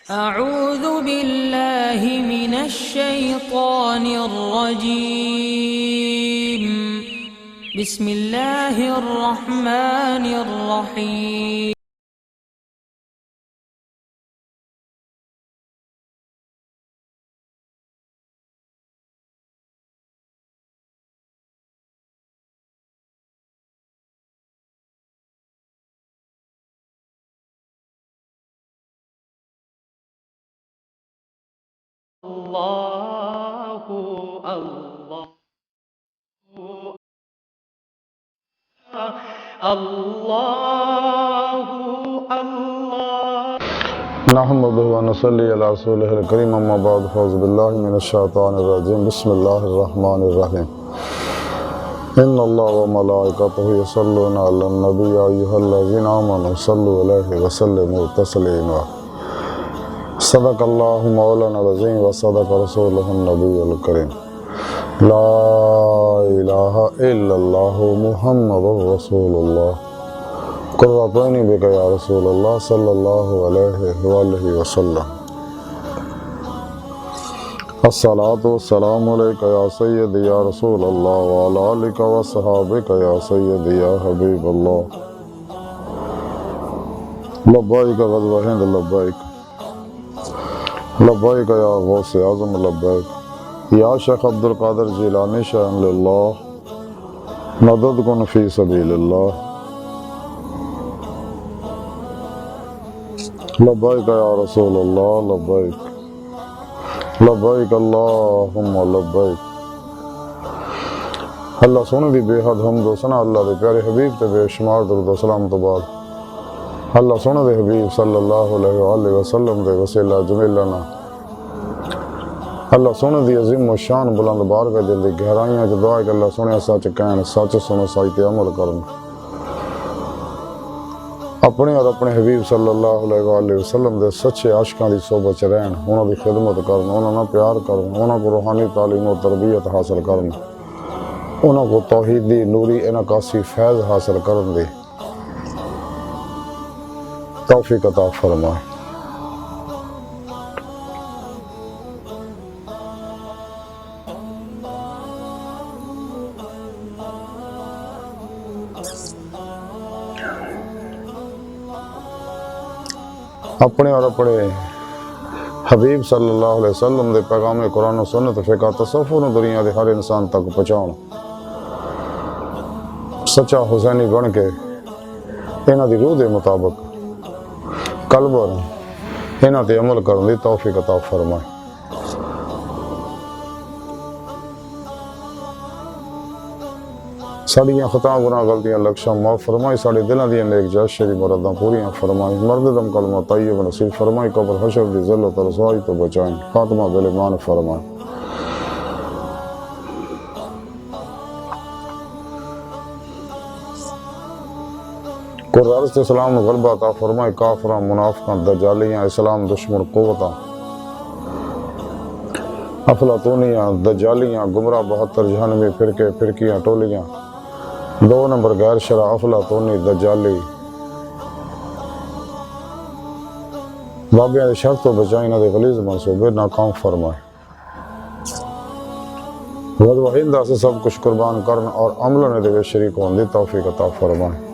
أعوذ بالله من الشيطان الرجيم. بسم الله الرحمن الرحيم. الله الله الله الله نحمده ونصلي على رسوله الكريم اما بعد فاعوذ بالله من الشيطان الرجيم بسم الله الرحمن الرحيم ان الله وملائكته يصلون على النبي يا ايها الذين امنوا صلوا عليه وسلموا تسليما صدق الله مولانا العظيم وصدق رسوله النبي الكريم لا إله إلا الله محمد رسول الله قرة عيني بك يا رسول الله صلى الله عليه وآله وسلم الصلاة والسلام عليك يا سيدي يا رسول الله وعلى آلك وصحابك يا سيدي يا حبيب الله لبيك غزوة هند لبيك لبیک یا غوث اعظم لبیک یا شیخ عبدالقادر جیلانی شان للہ مدد کن فی سبیل اللہ لبیک یا رسول اللہ لبیک لبیک اللہم لبیک اللہ سونے دی بے حد حمد و ثنا اللہ دے پیارے حبیب تے بے شمار درود و سلام تو بعد اللہ سونے دے حبیب صلی اللہ علیہ وآلہ وسلم دے وسیلہ جمیلنا اللہ سونے دی عظیم و شان بلند بارگاہ دل دی گہرائیاں جو دعا ہے کہ اللہ سونے سچ کہن سچ سنو سچ تے عمل کرن اپنے اور اپنے حبیب صلی اللہ علیہ وآلہ وسلم دے سچے عاشقاں دی صحبت چ رہن انہاں دی خدمت کرن انہاں نال پیار کرن انہاں کو روحانی تعلیم و تربیت حاصل کرن انہاں کو توحیدی نوری انعکاسی فیض حاصل کرن دی توفیق عطا فرمائے اپنے اور اپنے حبیب صلی اللہ علیہ وسلم دے پیغام قرآن و سنت فقہ تصوف و دنیا دے ہر انسان تک پہنچاؤ سچا حسینی بن کے انہاں دی روح دے مطابق قلب اور انہاں تے عمل کرن دی توفیق عطا فرمائے ساڑیاں خطا گناہ غلطیاں لکشاں معاف فرمائی ساڑے دلاں دیاں نیک جائز شری مراداں پوریاں فرمائی مرد دم کلمہ طیب نصیب فرمائی قبر حشر دی ذلت و رسوائی تو بچائیں خاتمہ بالایمان فرمائی قرآن سے سلام غلبہ عطا فرمائے کافراں منافقاں دجالیاں اسلام دشمن قوتاں افلاطونیاں دجالیاں گمراہ 72 جہنمی فرقے فرقیاں ٹولیاں 2 نمبر غیر شرع افلاطونی دجالی بابیاں دے شر تو بچائیں انہاں دے غلیظ منصوبے ناکام فرمائے غزوہ ہند سے سب کچھ قربان کرن اور عملوں دے شریک ہون دی توفیق عطا فرمائے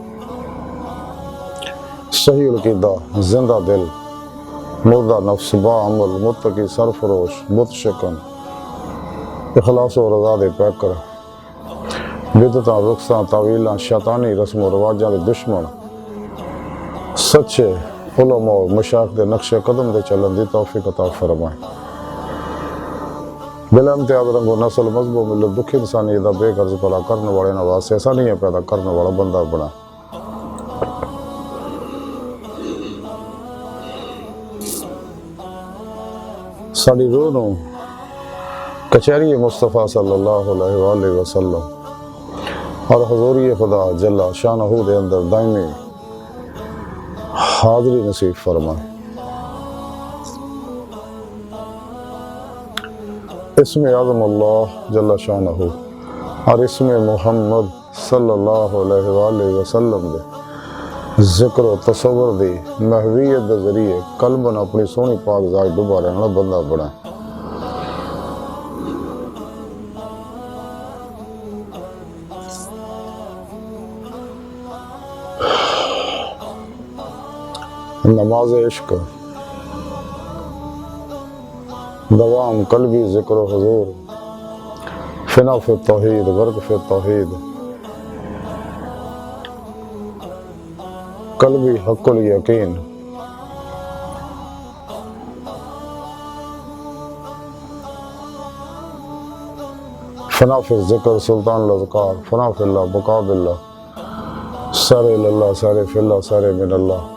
صحیح العقیدہ زندہ دل مردہ نفس با عمل متقی سرفروش متشکن اخلاص و رضا دے پیکر بدعتاں رخصاں طویلاں شیطانی رسم و رواجاں دے دشمن سچے علماء و مشائخ دے نقش قدم دے چلن دی توفیق عطا فرمائے بلا امتیاز رنگ و نسل مذہب و ملت دکھ انسانیت دا بے غرض بھلا کرنے والے نواز سے ایسا نہیں پیدا کرنے والا بندہ بنا ساڑی روح نو کچہری مصطفیٰ صلی اللہ علیہ وآلہ وسلم اور حضوری خدا جل شانہ دے اندر دائمی حاضری نصیب فرمائے اسم اعظم اللہ جل شانہ اور اسم محمد صلی اللہ علیہ وآلہ وسلم دے ذکر و تصور دی محویت دے ذریعے قلباً اپنی سونی پاک ذات ڈبا رہنا بندہ بنا نماز عشق دوام قلبی ذکر و حضور فنا فی التوحید غرق فی التوحید قلبی حق الیقین فنا فی الذکر سلطان الاذکار فنا فی اللہ بقا باللہ سارے اللہ سارے فی اللہ سارے من اللہ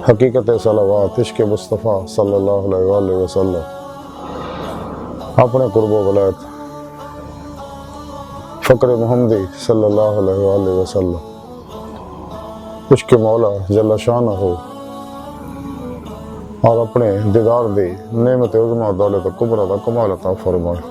حقیقت صلوات عشق مصطفیٰ صلی اللہ علیہ وآلہ وسلم اپنے قرب و ولایت فقر محمدی صلی اللہ علیہ وآلہ وسلم عشق مولا جل شانہ ہو اور اپنے دیدار دی نعمت عظمہ دولت کبریٰ دا کمال عطا فرمائے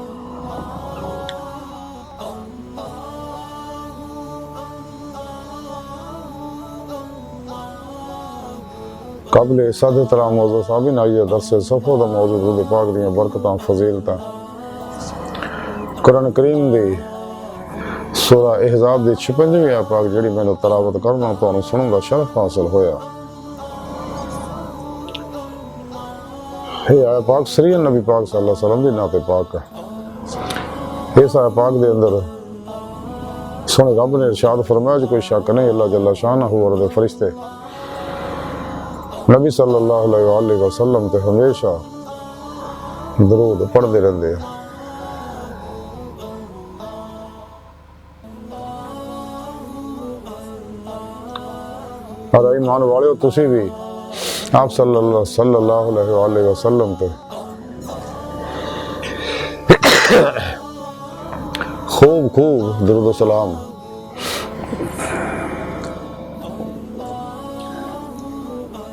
قبل صد طرح موضوع سابن آئیے درس صفحہ دا موضوع درود پاک دیاں برکتاں فضیلتاں قرآن کریم دی سورہ احزاب دی 56ویں آیت پاک جڑی میں نے تلاوت کرنا تو انہوں سنوں دا شرف حاصل ہویا یہ آیت پاک سری نبی پاک صلی اللہ علیہ وسلم دی نات پاک ہے اس آیت پاک دے اندر سنے رب نے ارشاد فرمایا جو کوئی شک نہیں اللہ جل شانہ اور دے فرشتے نبی صلی اللہ علیہ وآلہ وسلم تے ہمیشہ درود پڑھتے رہندے ہیں اور ایمان والے تسی بھی آپ صلی اللہ علیہ وآلہ وسلم تے خوب درود و سلام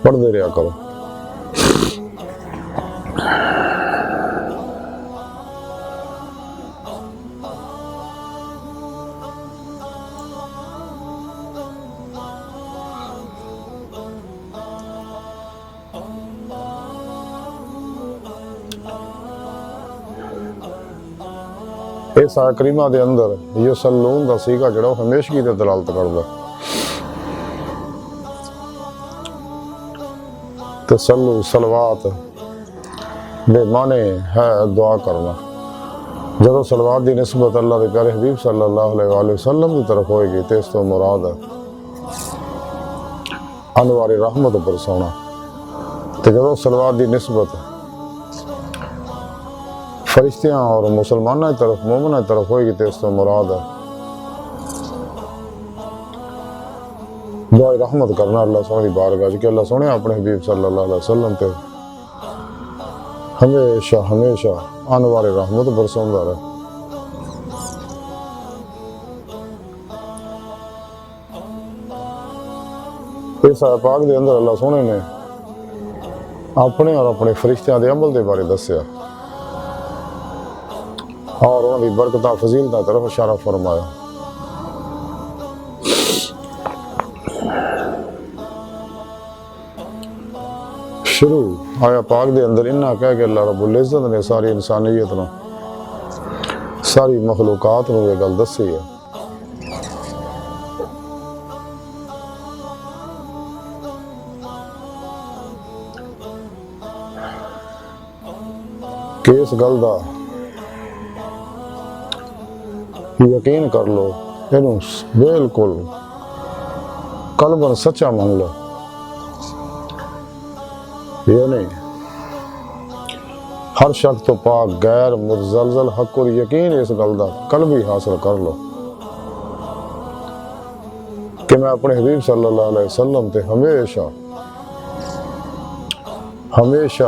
پڑھ دے رہا کرو اس آیت کریمہ دے اندر یصلون دا سیغہ جڑا ہمیشگی دے دلالت کردا تسلو صلوات بے معنی ہے دعا کرنا جدو صلوات دی نسبت اللہ دے پیارے حبیب صلی اللہ علیہ وآلہ وسلم دی طرف ہوئے گی تو اس تو مراد ہے انوار رحمت پر سونا تو جدو صلوات دی نسبت فرشتیاں اور مسلمانہ کی طرف مومنہ کی طرف ہوئے گی تو اس تو مراد ہے دعائے رحمت کرنا اللہ سونے دی بارگاہ کہ اللہ سونے اپنے حبیب صلی اللہ علیہ وسلم تے ہمیشہ انوار رحمت برسوندا رہے اس آیت پاک دے اندر اللہ سونے نے اپنے اور اپنے فرشتیاں دے عمل دے بارے دسیا اور انہوں دی برکتاں فضیلتاں طرف اشارہ فرمایا شروع آیا پاک دے اندر انہا کہہ کہ اللہ رب العزت نے ساری انسانیت نو ساری مخلوقات نو یہ گل دسی ہے کہ اس گل دا یقین کر لو انہوں بالکل قلباً سچا مان لو یہ نہیں ہر شک تو پاک غیر متزلزل حق اور یقین اس گل دا قلبی حاصل کر لو کہ میں اپنے حبیب صلی اللہ علیہ وسلم تے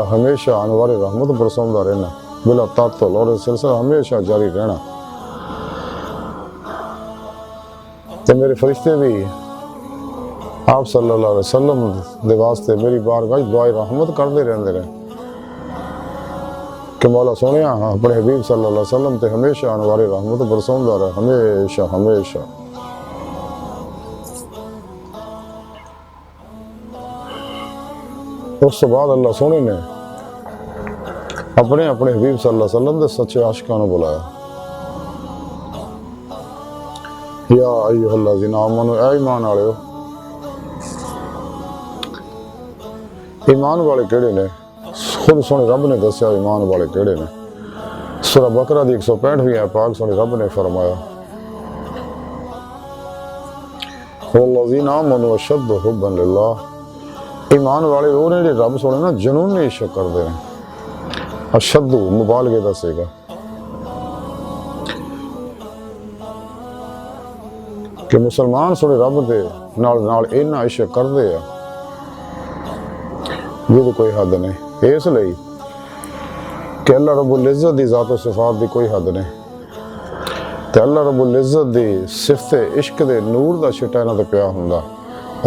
ہمیشہ انوار رحمت برسوندا رہنا بلا تعطل اور سلسلہ ہمیشہ جاری رہنا تے میرے فرشتے بھی آپ صلی اللہ علیہ وسلم دے واسطے میری بارگاہ دعائے رحمت کرتے رہندے رہے کہ مولا سونیا اپنے حبیب صلی اللہ علیہ وسلم تے ہمیشہ انوار رحمت برسوندا رہے ہمیشہ اس تو بعد اللہ سونے نے اپنے اپنے حبیب صلی اللہ علیہ وسلم دے سچے عاشقاں نوں بلایا، یا ایھا الذین آمنوا، اے ایمان والےو۔ ایمان والے کیڑے نے؟ خود سونے رب نے دسیا ایمان والے کیڑے نے۔ سورہ بقرہ دی 165ویں آیت پاک سونے رب نے فرمایا والذین آمنوا اشد حبا للہ، ایمان والے وہ نے جو رب سونے نا جنونی عشق کردے ہیں۔ اشد مبالغے دا سیگا، کہ مسلمان سونے رب دے نال اینا عشق کردے ہیں جہدی کوئی حد نہیں، اس لئی کہ اللہ رب العزت دی ذات و صفات دی کوئی حد نہیں، تے اللہ رب العزت دی صفت عشق دے نور دا چھٹا انہاں تے پیا ہوندا،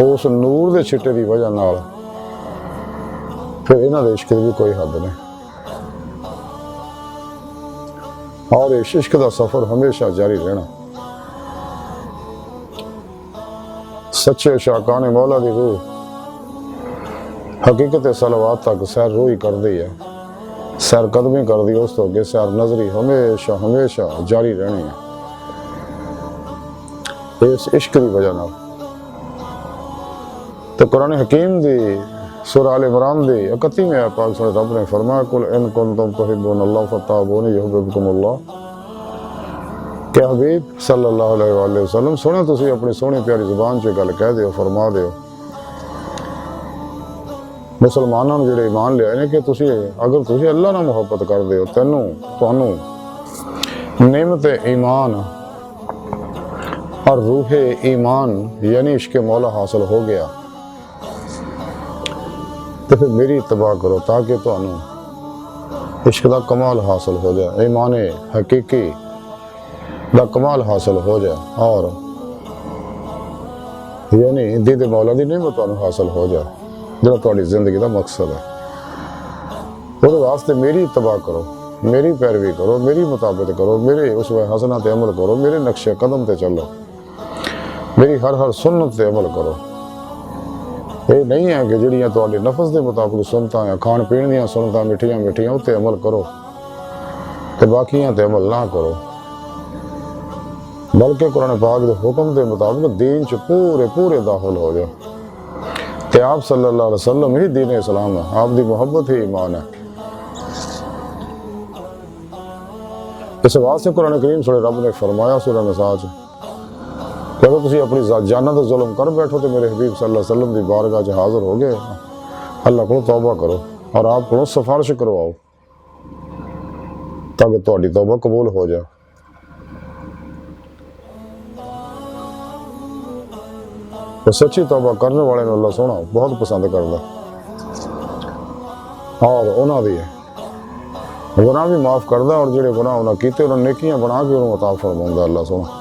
اس نور دے چھٹے دی وجہ نال پھر انہاں دے عشق دی بھی کوئی حد نہیں، اور اس عشق دا سفر ہمیشہ جاری رہنا۔ سچے شاقان مولا دی روح حقیقت صلوات تک سیر روئی کر دی ہے، سیر قدمی کر دی، اس تو اگے سیر نظری ہمیشہ ہمیشہ جاری رہنی ہے اس عشق دی وجہ نال۔ تو قرآن حکیم دی سورہ آل عمران دی 31ویں آیت پاک سورہ رب نے فرمایا قل ان کنتم تحبون اللہ فتابونی یحببکم اللہ، کہ حبیب صلی اللہ علیہ وآلہ وسلم سونے تسی اپنی سونی پیاری زبان چ گل کہہ دیو، فرما دیو مسلمانوں نے جڑے ایمان لے آئے نے کہ تسی اگر تسی اللہ نہ محبت کر دیو تانوں نعمت ایمان اور روح ایمان یعنی عشق مولا حاصل ہو گیا، تو پھر میری اتباع کرو تاکہ تانوں عشق دا کمال حاصل ہو جائے، ایمان حقیقی دا کمال حاصل ہو جائے، اور یعنی دید مولا دی نعمت تانوں حاصل ہو جائے جو تہاڈی زندگی دا مقصد ہے۔ وہ واسطے میری اتباع کرو، میری پیروی کرو، میری مطابقت کرو، میرے اسوہ حسنہ تے عمل کرو، میرے نقش قدم تے چلو، میری ہر سنت تے عمل کرو۔ یہ نہیں ہے کہ جڑیاں تہاڈے نفس دے مطابق سنتاں یا کھان پین دیاں سنتاں میٹھیاں تے عمل کرو تے باقیاں تے عمل نہ کرو، بلکہ قرآن پاک دے حکم دے مطابق دین چ پورے داخل ہو جاؤ۔ کہ آپ صلی اللہ علیہ وسلم ہی دین اسلام ہے، آپ دی محبت ہی ایمان ہے۔ اس واسطے قرآن کریم سورہ رب نے فرمایا سورہ نساء چ کہ اگر تسی اپنی ذات جانہ تے ظلم کر بیٹھو تو میرے حبیب صلی اللہ علیہ وسلم دی بارگاہ چ حاضر ہو گئے، اللہ کو توبہ کرو اور آپ کو سفارش کرواؤ تاکہ تہاڈی توبہ قبول ہو جائے۔ تو سچی توبہ کرنے والے نے اللہ سونا بہت پسند کرتا، اور انہاں دی گناہ بھی معاف کرتا، اور جڑے گناہ انہاں کیتے انہاں نیکیاں بنا کے انہوں عطا فرماؤندا اللہ سونا۔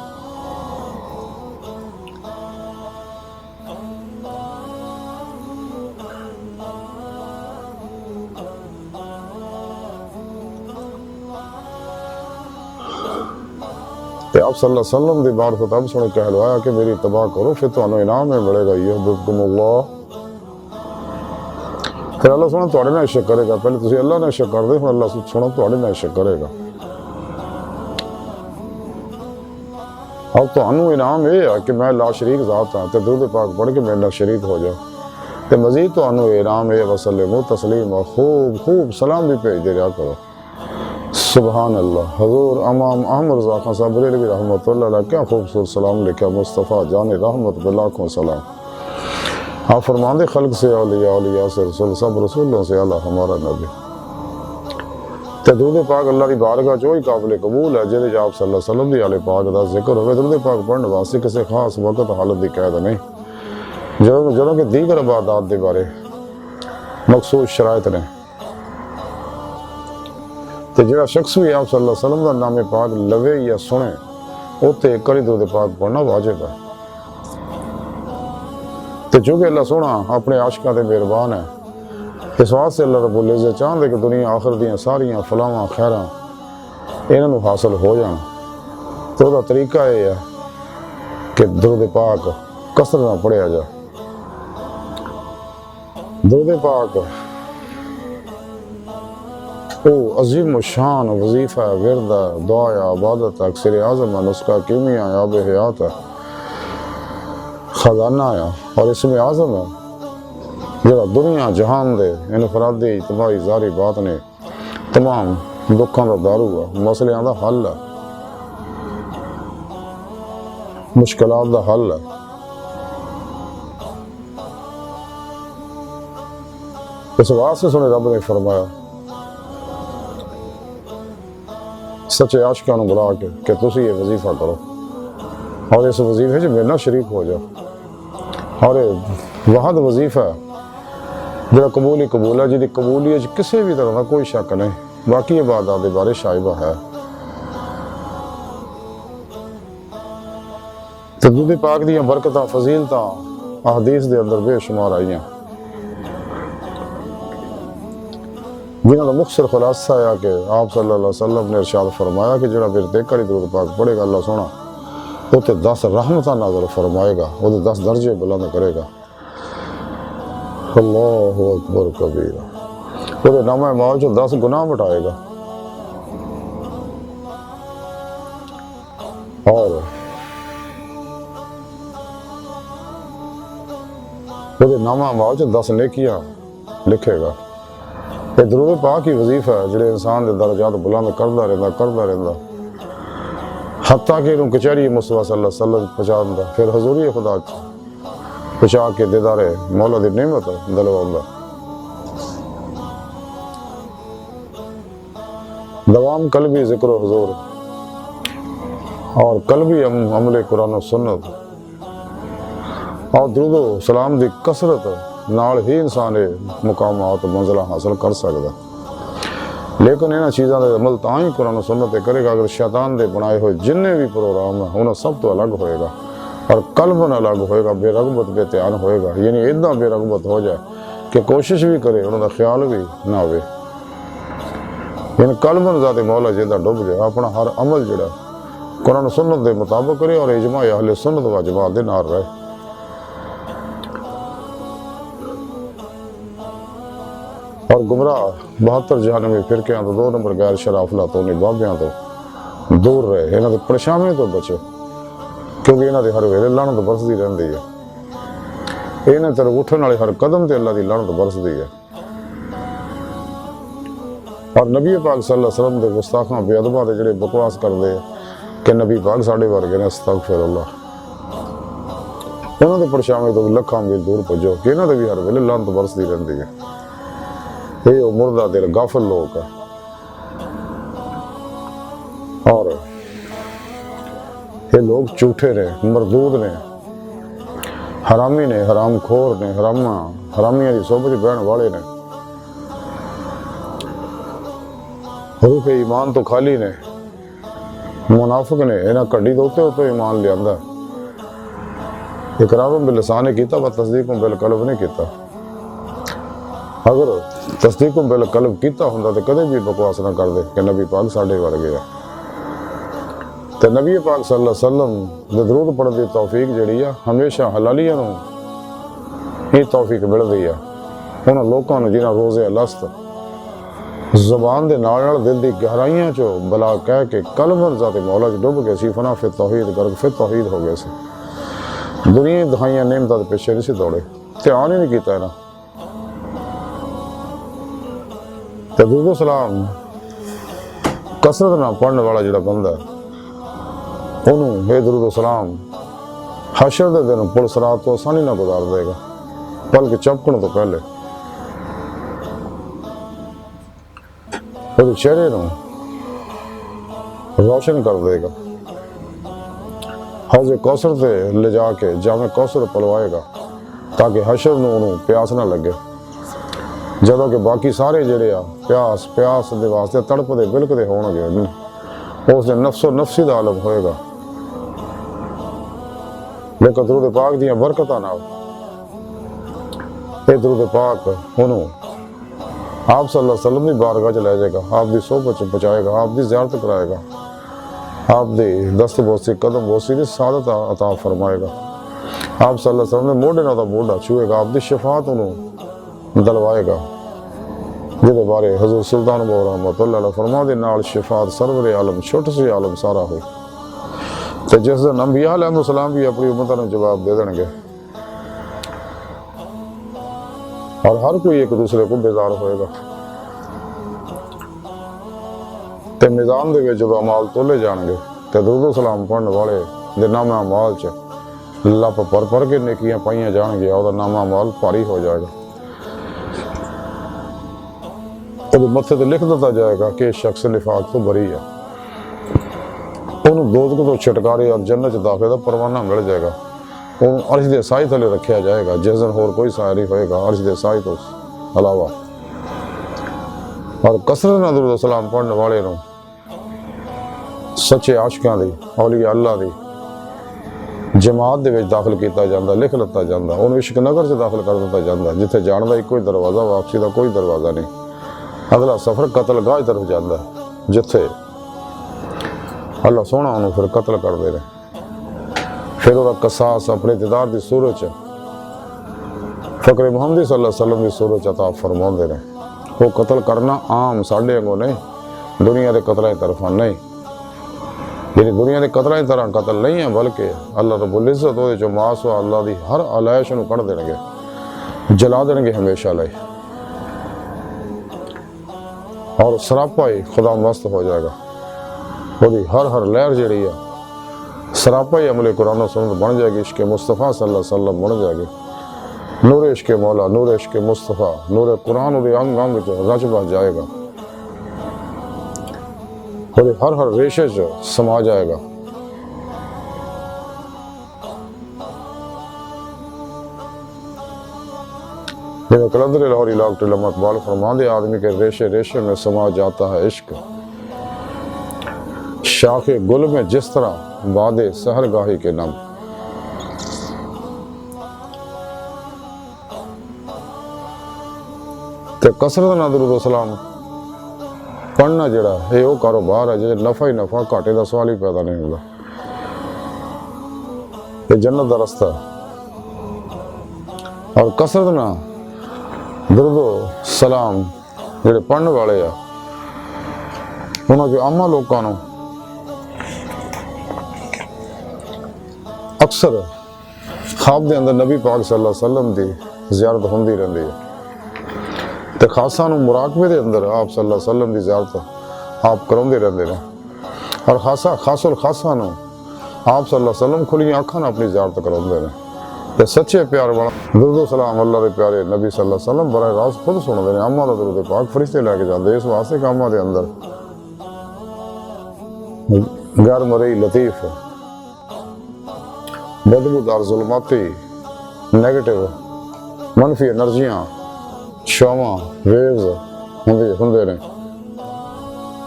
تے آپ صلی اللہ علیہ وسلم دی بار خطاب سنے کہلوایا کہ میری اتباع کرو پھر تو انہوں انعام میں ملے گا یحببکم اللہ۔ پھر اللہ سونا تواڈے نال عشق کرے گا، پہلے تسی اللہ نال عشق کردے، پھر اللہ سونا تواڈے نال عشق کرے گا۔ اب تانوں انعام یہ ہے کہ میں لا شریک ذات ہاں تے درود پاک پڑھ کے میرے نال شریک ہو جاؤ، تے مزید تانوں انعام یہ وسلموا تسلیما، خوب سلام بھی بھیجدے رہا کرو۔ سبحان اللہ، حضور امام احمد رضا خان صاحب بریلوی رحمۃ اللہ علیہ کیا خوبصورت سلام لکھا، مصطفیٰ جان رحمت پہ لاکھوں سلام۔ آپ فرماندے خلق سے اولیاء، اولیاء سے رسول، سب رسولوں سے اعلیٰ ہمارا نبی۔ تے درود پاک اللہ دی بارگاہ جو ہی قابل قبول ہے جہدے آپ صلی اللہ علیہ وسلم دی آل پاک دا ذکر ہوئے، درود پاک پڑھنے واسطے کسی خاص وقت حالت دی قید نہیں، جدوں کہ دیگر عبادات دے بارے مخصوص شرائط نے۔ تے جڑا شخص بھی آپ صلی اللہ علیہ وسلم دا نام پاک لوے یا سنے اوتے کری درود پاک پڑھنا واجب ہے۔ تے چونکہ اللہ سونا اپنے عاشقاں تے مہربان ہے، اس واسطے اللہ رب العزت چاہندے کہ دنیا آخر دیاں ساریاں فلاواں خیراں انہاں نوں حاصل ہو جان، تو وہ طریقہ یہ ہے کہ درود پاک کثرت نال پڑھیا جائے۔ درود پاک او عظیم الشان وظیفہ ہے، ورد ہے، دعا ہے، عبادت ہے، اکثر اعظم ہے، نسخہ کیمیا ہے، آب حیات ہے، خزانہ ہے اور اسم اعظم ہے جڑا دنیا جہان دے انفرادی اجتماعی ظاہری بات نے تمام دکھاں دا دارو ہے، مسئلے دا حل ہے، مشکلات دا حل ہے۔ اس واسطے سنے رب نے فرمایا سچے عاشقاں نوں بلا کے کہ تسی یہ وظیفہ کرو اور اس وظیفے چ میرے نال شریک ہو جاؤ، اور یہ واحد وظیفہ ہے جڑا قبول ہی قبول ہے، جہਦੀ قبولیت کسی بھی طرح کا کوئی شک نہیں، باقی عبادات دے بارے شائبہ ہے۔ درود پاک دیاں برکتاں فضیلتاں احادیث دے اندر بے شمار آئیاں، جنہاں دا مختصر خلاصہ ہے کہ آپ صلی اللہ علیہ وسلم نے ارشاد فرمایا کہ جڑا میرے تے کری درود پاک پڑھے گا اللہ سونا وہ تے 10 رحمتاں نازل فرمائے گا، وہ 10 درجے بلند کرے گا۔ اللہ اکبر کبیرہ، وہ نامہ اعمال چ 10 گناہ مٹائے گا، اور وہ نامہ اعمال چ 10 نیکیاں لکھے گا۔ یہ درود پاک ہی وظیفہ ہے جڑے انسان دے درجات بلند کردا رہندا حتیٰ کہ انہوں کچہری مصطفیٰ صلی اللہ علیہ وسلم پہنچا دیندا، پھر حضوری خدا پہنچا کے دیدارے مولا دی نعمت دلواوندا۔ دوام قلبی ذکر و حضور اور قلبی عمل قرآن و سنت اور درود و سلام دی کثرت نال ہی انسان مقامات منزلہ حاصل کر سکتا، لیکن انہاں چیزاں دے عمل تاں ہی قرآن و سنت کرے گا اگر شیطان دے بنائے ہوئے جننے بھی پروگرام ہیں انہاں سب تو الگ ہوئے گا، اور قلباً الگ ہوئے گا، بے رغبت بے تیان ہوئے گا، یعنی اتنا بے رغبت ہو جائے کہ کوشش بھی کرے انہوں دا خیال بھی نہ ہوئے، یعنی قلباً ذات مولا جیدہ ڈوب جائے، اپنا ہر عمل جڑا قرآن و سنت دے مطابق کرے اور اجماع اہل سنت و جماعت دے نال رہے۔ اور گمراہ 72 جہنمی فرقیاں تو 2 نمبر غیر شرف لاتونی بابیاں تو دور رہے، انہاں دے پریشانی تو بچے، کیونکہ انہاں دے ہر ویلے لعنت برسدی رہندی ہے، انہاں طرف اٹھن والے ہر قدم تے اللہ دی لعنت برسدی ہے۔ اور نبی پاک صلی اللہ علیہ وسلم دے گستاخاں بے ادباں دے جڑے بکواس کردے کہ نبی پاک ساڈے ورگے نے، استغفر اللہ، انہاں دے پریشانی تو لکھاں میل دور پجو کہ انہاں دے بھی ہر ویلے لعنت برسدی رہندی ہے۔ یہ مردہ دل غافل لوگ ہے، اور یہ لوگ جھوٹے نے، مردود نے، حرامی نے، حرام خور نے، حرامیاں دی صحبت بہن والے نے، روح ایمان تو خالی نے، منافق نے، انہاں کڈی دے اوتے ایمان لیاندا، اقرار باللسان کیتا پر تصدیق بالقلب نہیں کیتا۔ اگر تصدیق بالقلب کیتا ہوندا تے کدے بھی بکواس نہ کر دے کہ نبی پاک ساڈے ورگے ہے، تے نبی پاک صلی اللہ علیہ وسلم دے درود پڑھن دی توفیق جڑی ہے ہمیشہ حلالیاں نوں ہی توفیق ملدی ہے، انہاں لوکاں نوں جنہاں روزے الست زبان دے نال دل دی گہرائیاں چوں بلا کہہ کے قلباً ذات مولا چ ڈب گئے سی، فنا فی توحید غرق فی توحید ہو گئے سی، دنیا دہائیاں نعمتاں دے پیچھے نہیں سی دوڑے، دھیان ہی نہیں کیتا انہاں۔ درود و سلام کثرت نہ پڑھنے والا جڑا بندہ ہے انہوں یہ درود و سلام حشر دے دن پل صراط تو آسانی نہ گزار دے گا، بلکہ چپکن تو پہلے وہ چہرے نو روشن کر دے گا، حوض کوثر تے لے جا کے جامع کوثر پلوائے گا تاکہ حشر نو انہوں پیاس نہ لگے، جدوں کہ باقی سارے جڑے آ پیاس دے واسطے تڑپ دے بلک دے ہون گے، اس دے نفس و نفسی دا عالم ہوئے گا، لیکن درود پاک دیاں برکتاں نال اے درود پاک انہوں آپ صلی اللہ علیہ وسلم دی بارگاہ چ لے جائے گا، آپ دی صحبت چ پہنچائے گا، آپ دی زیارت کرائے گا، آپ دی دست بوسی قدم بوسی دی سعادت عطا فرمائے گا، آپ صلی اللہ علیہ وسلم نے موڈے نال دا موڈا چھوئے گا، آپ دی شفاعت انہوں دلوائے گا، جہدے بارے حضور سلطان بہو رحمۃ اللہ علیہ فرما دے نال شفاعت سرور عالم چھوٹ سے عالم سارا ہو، تو جس دن انبیاء علیہ السلام بھی اپنی امت نوں جواب دے دیں گے، اور ہر کوئی ایک دوسرے کو بیزار ہوئے گا، تے میزان دے وچ جدوں اعمال تولے جان گے تے درود و سلام پڑھن والے دے نامہ اعمال چ لپ پر کے نیکیاں پائیاں جان گیا، اور نامہ اعمال بھاری ہو جائے گا، وہ متھے تے لکھ دیتا جائے گا کہ شخص نفاق تو بری ہے، انہوں دوزخ تو چھٹکارے اور جنت داخلے دا پروانہ مل جائے گا، انہوں عرش دے سائے تھلے رکھیا جائے گا، جس دن ہور کوئی سایہ نہیں ہوئے گا عرش دے سائے تو علاوہ۔ اور کثرت نال درود و سلام پڑھنے والے نوں سچے عاشقاں دی، اولیاء اللہ دی جماعت دے وچ داخل کیتا جاندا، لکھ لتا جاندا، انہوں عشق نگر سے داخل کر دیتا جاندا، جتھے جان دا کوئی دروازہ، واپسی دا کوئی دروازہ نہیں، اگلا سفر قتل گاہ طرف جاندا، جتھے اللہ سونا انہوں پھر قتل کر دے رہے، پھر وہ قصاص اپنے دیدار دی صورت فقر محمدی صلی اللہ علیہ وسلم دی صورت عطا فرما دے رہے، وہ قتل کرنا عام ساڈے انگوں نہیں، دنیا دے قتلیں طرفاں نہیں، یعنی دنیا دے قتلیں طرح قتل نہیں ہیں، بلکہ اللہ رب العزت وہ جو معاص و اللہ دی ہر علائش نوں کڑ دیں گے، جلا دیں گے ہمیشہ لئی، اور سراپا ہی خدا مست ہو جائے گا، وہ ہر لہر جڑی ہے سراپا ہی عمل قرآن و سنت بن جائے گی، عشق مصطفیٰ صلی اللہ علیہ وسلم بن جائے گی، نور عشق مولا، نور عشق مصطفیٰ، نور قرآن وہ انگ انگ رچ بچ جائے گا، اور ہر ریشے سما جائے گا۔ کلندر لاہوری لاکٹ علامہ اقبال فرماندے آدمی کے ریشے ریشے میں سما جاتا ہے عشق، شاخ گل میں جس طرح باد سحر گاہی کے نم، تے کثرت نال درود و سلام پڑھنا جڑا ہے وہ کاروبار ہے جے نفع ہی نفع، گھاٹے دا سوال ہی پیدا نہیں ہوتا، یہ جنت دا رستہ ہے۔ اور کثرت نال درود و سلام جڑے پڑھنے والے آ انہاں کے عامہ لوکاں نوں اکثر خواب دے اندر نبی پاک صلی اللہ علیہ وسلم دی زیارت ہوندی رہندی ہے، تے خاصاں نوں مراقبے دے اندر آپ صلی اللہ علیہ وسلم دی زیارت آپ کراندے رہندے نے، اور خاصاں نوں آپ صلی اللہ علیہ وسلم کھلیاں اکھاں نال اپنی زیارت کراندے نے، تے سچے پیار والا درود و سلام اللہ دے پیارے نبی صلی اللہ علیہ وسلم براہ راست خود سنتے ہیں، اماں دا درود پاک فرشتے لے کے جاندے، اس واسطے کہ اماں دے اندر غیر مرئی لطیف بدبودار ظلماتی نیگیٹو منفی انرجیاں شواں ویوز ہوندے نے،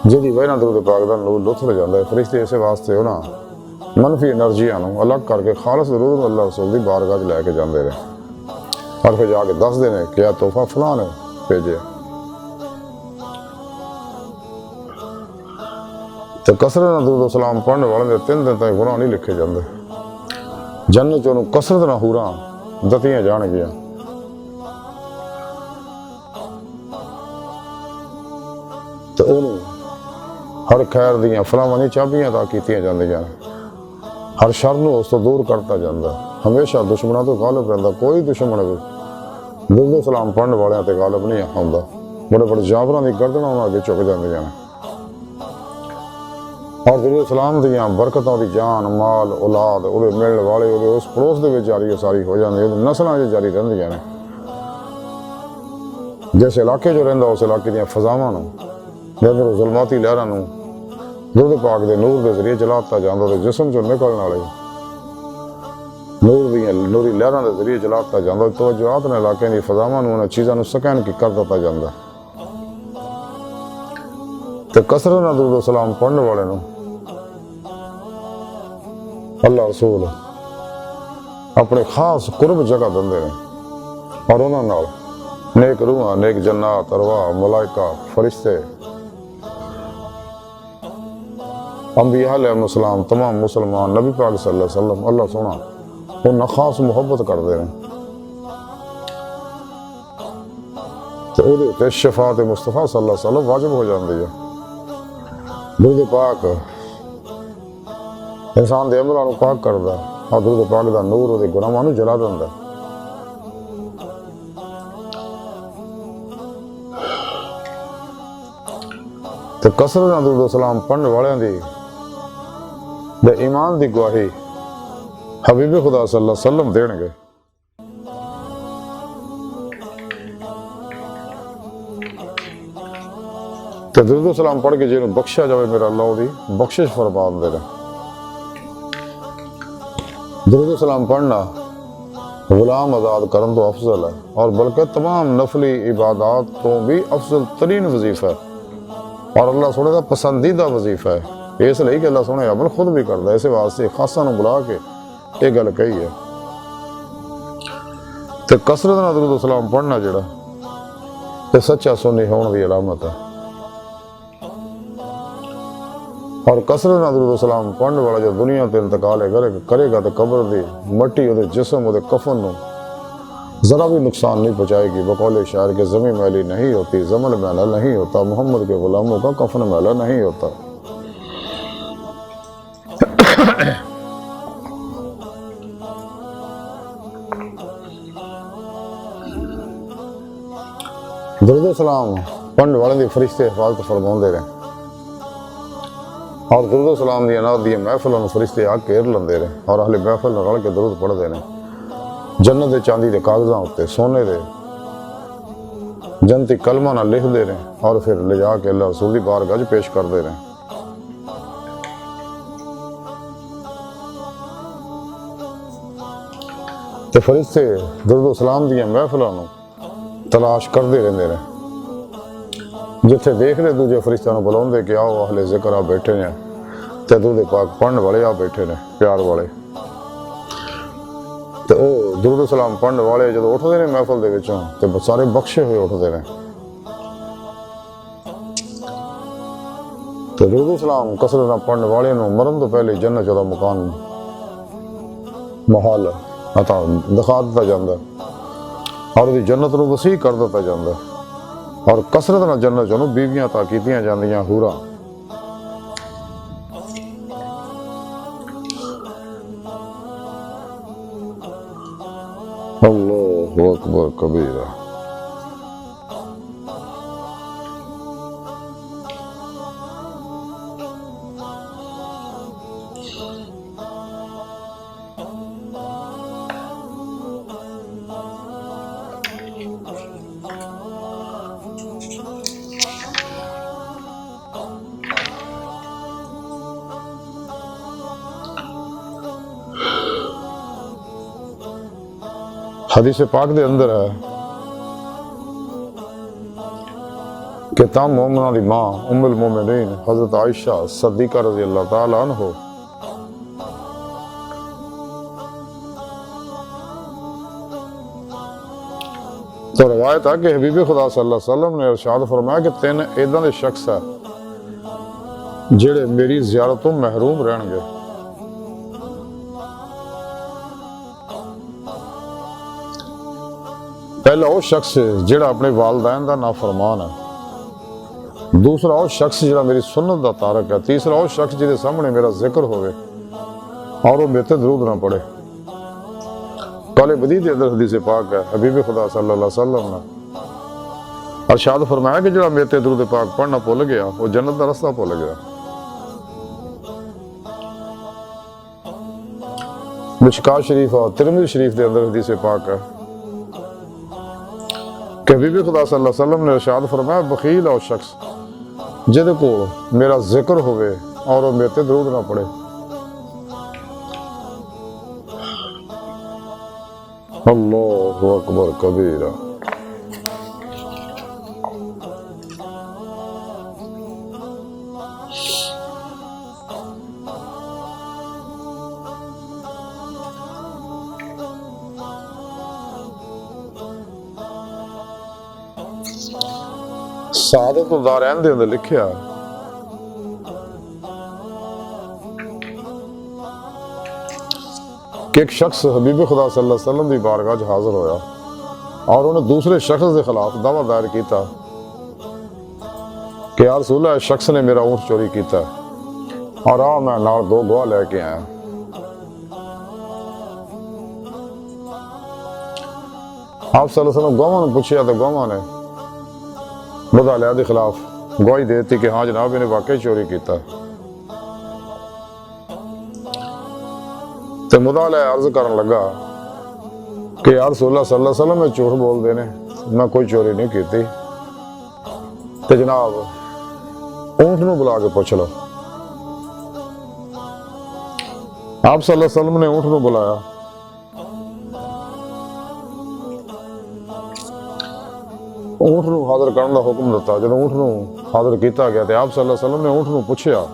جہدی وجہ نال درود پاک دا نور لطف لے جاندا ہے، فرشتے اسے واسطے انہاں منفی انرجیاں نوں الگ کر کے خالص درود اللہ رسول دی بارگاہ وچ لے کے جاندے رہے، اور پھر جا کے دس دے نے کہ تحفہ فلاں نے بھیجیا، تے کثرت نال درود و سلام پڑھنے والے دے 3 دن تک گناہ نہیں لکھے جاندے، جنت چوں کثرت نال حوراں دتیاں جان گیاں، تے انہوں ہر خیر دیاں فلاں چابیاں عطا کیتیاں جاندیاں، ہر شر نوں اس تو دور کرتا جاندا، ہمیشہ دشمناں تو غالب رہندا، کوئی دشمن بھی درود و سلام پڑھنے والیاں تے غالب نہیں ہوندا، بڑے بڑے جابراں دی گردناں انہاں اگے چک جاندیاں نے، اور درود سلام دیاں برکتاں دی جان مال اولاد وہ ملن والے وہ اس پڑوس دے وچ جاری ساری ہو جاندی، نسلاں وچ جاری رہندیاں نے، جس علاقے جو رہندا اس علاقے دیاں فضاواں نوں جدوں ظلماتی لہراں نوں درود پاک دے نور دے ذریعے جلاتا جاندا، تے جسم چوں نکلن والے نور دیاں نوری لہراں دے ذریعے جلاتا جاندا، توجہات نے علاقے دی فضاواں نوں انہاں چیزاں نوں سکین کی کر دیتا جاندا، تے کثرت نال درود و سلام پڑھنے والے نوں اللہ رسول اپنے خاص قرب جگہ دندے نے، اور انہاں نال نیک روحاں نیک جنات ارواح ملائکہ فرشتے انبیاء علیہ السلام تمام مسلمان نبی پاک صلی اللہ علیہ وسلم اللہ سونا انہاں خاص محبت کردے ہیں، تو وہ تے شفاعت مصطفیٰ صلی اللہ علیہ وسلم واجب ہو جاندی ہے۔ درود پاک انسان دے عملاں نوں پاک کردا اور درود پاک دا نور وہ گناہاں نوں جلا دیندا۔ تے کثرت نال درود سلام پڑھن والیاں دی دے ایمان دی گواہی حبیب خدا صلی اللہ علیہ وسلم دین گے۔ تے درود سلام پڑھ کے جنوں بخشا جاوے میرا اللہ دی بخشش فرما دے نے۔ درود سلام پڑھنا غلام آزاد کرن تو افضل ہے اور بلکہ تمام نفلی عبادات تو بھی افضل ترین وظیفہ ہے اور اللہ سونے کا پسندیدہ وظیفہ ہے۔ اس لیے کہ اللہ سونے عمل خود بھی کرتا ہے، اس واسطے خاصا نو بلا کے یہ گل کہی ہے۔ تے کثرت نال درود سلام پڑھنا جڑا تے سچا سنی ہون دی علامت ہے اور کثرت نال درود سلام پڑھن والا جو دنیا تے انتقال کرے گا تے قبر دی مٹی وہ جسم وہ کفن نو ذرا بھی نقصان نہیں پہنچائے گی۔ بقول شاعر کے زمین میلی نہیں ہوتی، زمن میلا نہیں ہوتا، محمد کے غلاموں کا کفن میلا نہیں ہوتا۔ درود سلام پڑھن والے دی فرشتے حفاظت فرماؤندے رہے اور درود سلام دی اناد دی محفل نوں فرشتے آ گھیر لیندے رہے اور اہل محفل نال رل کے درود پڑھدے نے۔ جنت دے چاندی دے کاغذاں اُتے سونے دے جنتی کلمہ نال لکھدے رہے اور پھر لے جا کے اللہ رسول دی بارگاہ وچ پیش کردے رہے۔ تے فرشتے درود سلام دی محفلاں نوں تلاش کردے رہندے نے، جتھے دیکھ دے دوجے فرشتیاں نوں بلاؤندے کہ آؤ اہل ذکر آ بیٹھے نے تے درود پاک پڑھن والے آ بیٹھے نے پیار والے۔ تے او درود سلام پڑھن والے جدوں اٹھدے نے محفل دے وچوں تے سارے بخشے ہوئے اٹھدے نے۔ تے درود سلام کثرت نال پڑھن والے نوں مرن تو پہلے جنت دا مکان محال عطا دکھا دتا جاندا اور دی جنت نوں وسیع کر دتا جاندا اور کثرت نال جنت چوں بیویاں عطا کیتیاں جاندیاں حوراں۔ اللہ اکبر کبیرہ۔ حدیث پاک دے اندر ہے کہ تام مومنہ دی ماں ام المومنین حضرت عائشہ صدیقہ رضی اللہ تعالیٰ عنہ تو روایت ہے کہ حبیب خدا صلی اللہ علیہ وسلم نے ارشاد فرمایا کہ 3 ایداں دے شخص ہے جڑے میری زیارتوں محروم رہن گے۔ پہلا وہ شخص جڑا اپنے والدین دا نافرمان ہے، دوسرا وہ شخص جڑا میری سنت دا تارک ہے، تیسرا وہ شخص جدے سامنے میرا ذکر ہوئے اور وہ میرے تے درود نہ پڑھے۔ قول بدی دے اندر حدیث پاک ہے حبیب خدا صلی اللہ علیہ وسلم نے ارشاد فرمایا کہ جڑا میرے تے درود پاک پڑھنا بھول گیا وہ جنت دا رستہ بھول گیا۔ مشکات شریف اور ترمذی شریف دے اندر حدیث پاک ہے کہ حبیب خدا صلی اللہ علیہ وسلم نے ارشاد فرمایا بخیل ہے وہ شخص جدے کو میرا ذکر ہوئے اور وہ میرے تے درود نہ پڑھے۔ اللہ اکبر کبیرہ۔ سعادت الدارین دے اندر لکھیا کہ ایک شخص حبیب خدا صلی اللہ علیہ وسلم دی بارگاہ حاضر ہویا اور انہیں دوسرے شخص کے خلاف دعویٰ دائر کیتا کہ یا رسول اللہ اس شخص نے میرا اونٹ چوری کیتا ہے اور میں نال 2 گواہ لے کے آیا۔ آپ صلی اللہ علیہ وسلم گواہاں نے پوچھیا تو گواہاں نے مدعا کے خلاف گواہی دیتی کہ ہاں جناب انہیں واقعی چوری کیتا ہے۔ تو مدعا عرض کرن لگا کہ یا رسول اللہ صلی اللہ علیہ وسلم میں جھوٹ بول دینے، میں کوئی چوری نہیں کیتی، تو جناب اونٹ نو بلا کے پوچھ لو۔ آپ صلی اللہ علیہ وسلم نے اونٹ نو بلایا، اونٹ نو حاضر کرنے کا حکم دیتا۔ جب اونٹ نو حاضر کیتا گیا تو آپ صلی اللہ علیہ وسلم نے اونٹ نو پوچھیا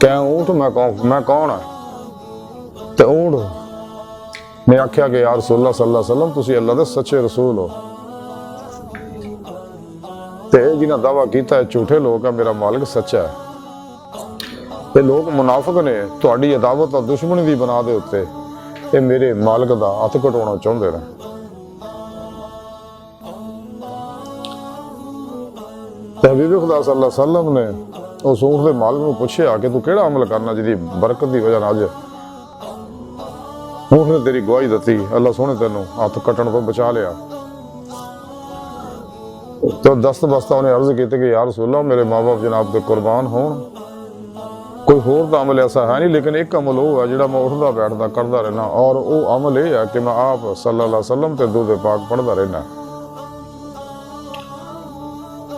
کہ اونٹ میں کون ہے؟ تو اونٹ نے آکھیا کہ یا رسول اللہ صلی اللہ علیہ وسلم تسی اللہ دے سچے رسول ہو، تے جنہاں دعویٰ کیتا ہے جھوٹے لوگ ہیں، میرا مالک سچا ہے۔ تے لوگ منافق نے تہاڈی عداوت اور دشمنی دی بنا دے اتے یہ میرے مالک دا ہاتھ کٹونا چاہتے ہیں۔ تے حبیب خدا صلی اللہ علیہ وسلم نے اس اونٹ دے مالک نو پوچھیا کہ تو کیڑا عمل کرنا جدی برکت دی وجہ نال اونٹ نے تیری گواہی دتی، اللہ سونے تینوں ہاتھ کٹن تو بچا لیا۔ تو دست بستہ انہیں عرض کیتے کہ یا رسول اللہ میرے ماں باپ جناب کے قربان ہون، کوئی ہور دا عمل ایسا ہے نہیں، لیکن ایک عمل وہ ہے جڑا میں اٹھدا بیٹھدا کردا رہنا، اور وہ عمل یہ ہے کہ میں آپ صلی اللہ علیہ وسلم تے درود پاک پڑھدا رہنا۔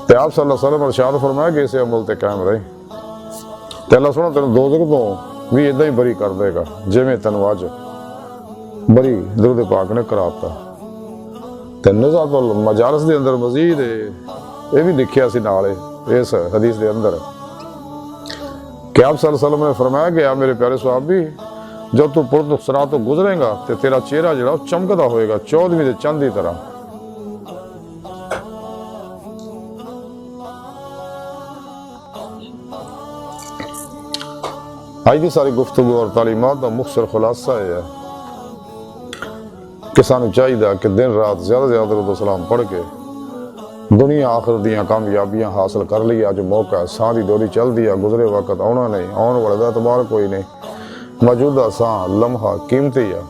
تے آپ صلی اللہ علیہ وسلم ارشاد فرمایا کہ اسے عمل تے قائم رہے تے اللہ سونا تینوں دوزخ تو بھی اداں ہی بری کر دے گا جویں تینوں اج بری درود پاک نے کراتا۔ تے نزعۃ المجالس دے اندر مزید یہ بھی لکھیا سی نال اس حدیث دے اندر کہ آپ صلی اللہ علیہ وسلم نے فرمایا کہ آپ میرے پیارے صحابی جب تو پرد صراط تو گزرے گا تے تیرا چہرہ جڑا چمکدا ہوئے گا 14ویں دے چند دی طرح۔ آج دی ساری گفتگو اور تعلیمات کا مختصر خلاصہ یہ ہے کہ سانو چاہیے کہ دن رات زیادہ سے زیادہ درود و سلام پڑھ کے دنیا آخر دیاں کامیابیاں حاصل کر لی۔ اج موقع ہے، ساں دی ڈوری چل دی ہے، گزرے وقت آنا نہیں، آن والے دا اعتبار کوئی نہیں، موجودہ ساں لمحہ قیمتی ہے،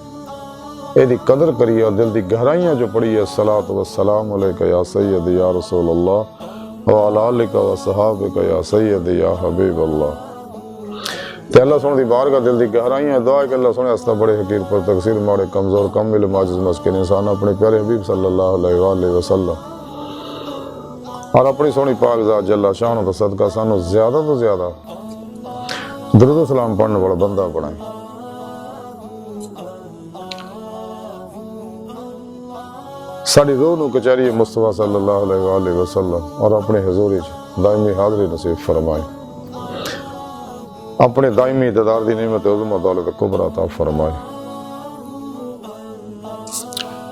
اے دی قدر کریے اور دل دی گہرائیاں جو پڑھی ہے الصلاۃ والسلام علیک یا سید یا رسول اللہ وعلی آلک و صحابک یا سید یا حبیب اللہ۔ تے اللہ سونے دی بارگاہ دل دی گہرائیاں دعا ہے کہ اللہ سونے ہستا بڑے حقیر پر تقصیر ماڑے کمزور کم علم عاجز مسکین انسان اپنے پیارے حبیب صلی اللہ علیہ وآلہ وسلم اور اپنی سونی پاک ذات جل شانہ دا صدقہ سانو زیادہ تو زیادہ درود و سلام پڑھنے والا بندہ بنائیں۔ ساڑی روح نو کچہری مصطفیٰ صلی اللہ علیہ وآلہ وسلم اور اپنے حضور دائمی حاضری نصیب فرمائیں، اپنے دائمی ددار دی نعمت عظمہ دولت کبریٰ عطا فرمائے۔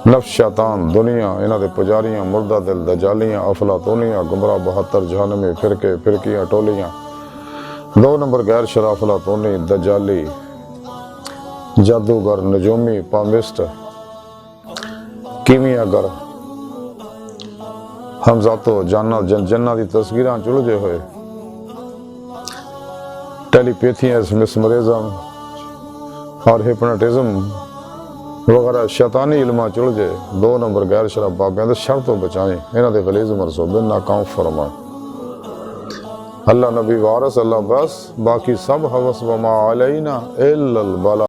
نفس شیطان دنیا انہاں دے پجاریاں مردہ دل دجالیاں افلاطونیاں گمراہ 72 جہنمی فرقے فرقیاں ٹولیاں 2 نمبر غیر شرع افلاطونی دجالی جادوگر نجومی پامسٹ کیمیا گر ہمزاتو جنہ دی تصویراں چلجے ہوئے ٹیلی پیتھیاں مسمرزم اور ہپنوٹزم وغیرہ شیطانی علماں چڑھ جائے 2 نمبر غیر شرع بابیاں دے شر تو بچائیں، انہاں دے غلیظ منصوبے ناکام فرمائیں۔ اللہ نبی وارث اللہ بس، باقی سب حوث وما علینا الا البلاغ۔